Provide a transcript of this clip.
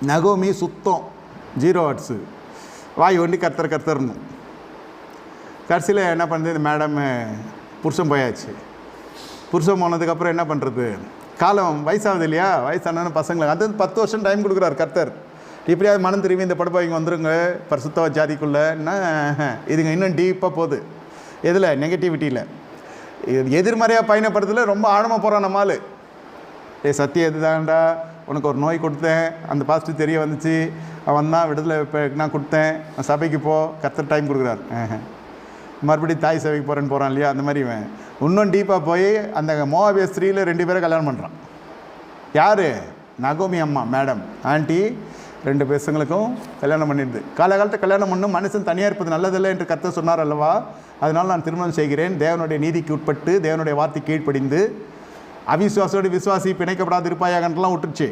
நகோமி சுத்தம் 0 வாட்ஸு, வாய் ஒண்டி கர்த்தர்னும். கடைசியில் என்ன பண்ணுறது, இந்த மேடம் புருஷன் போயாச்சு. புருஷன் போனதுக்கப்புறம் என்ன பண்ணுறது, காலம் வயசாகுது இல்லையா, வயசான பசங்களுக்கு அது 10 வருஷம் டைம் கொடுக்குறாரு கர்த்தர். இப்படியாவது மனம் திரும்பி இந்த படுப்பாய்க்கு வந்துருங்க பரிசுத்த ஜாதிக்குள்ளேன்னா, இதுங்க இன்னும் டீப்பாக போகுது. எதில், நெகட்டிவிட்டியில், எதிர்மறையாக பயணப்படுறதுல ரொம்ப ஆழமாக போகிறான் நம்மால். சத்தியம் எதுதான்டா, உனக்கு ஒரு நோய் கொடுத்தேன், அந்த பாசிட்டிவ் தெரிய வந்துச்சு, அவன் தான் விடுதலை நான் கொடுத்தேன், சபைக்கு போ, கர்த்தர் டைம் கொடுக்குறாரு. மறுபடியும் தாய் சபைக்கு போகிறான் இல்லையா, அந்த மாதிரி இன்னும் டீப்பாக போய் அந்த மோவாபிய ஸ்திரீயில் 2 பேரை கல்யாணம் பண்ணுறான். யார், நகோமி அம்மா மேடம் ஆண்டி 2 பசங்களுக்கும் கல்யாணம் பண்ணிடுது. காலகாலத்தை கல்யாணம் பண்ணும் மனுஷன் தனியாக இருப்பது நல்லதில்லை என்று கர்த்தர் சொன்னார் அல்லவா, அதனால் நான் திருமணம் செய்கிறேன், தேவனுடைய நீதிக்கு உட்பட்டு தேவனுடைய வார்த்தை கீழ்ப்படிந்து, அவிசுவாசோடு விசுவாசி பிணைக்கப்படாது இருப்பாயாகன்றலாம் விட்டுருச்சு.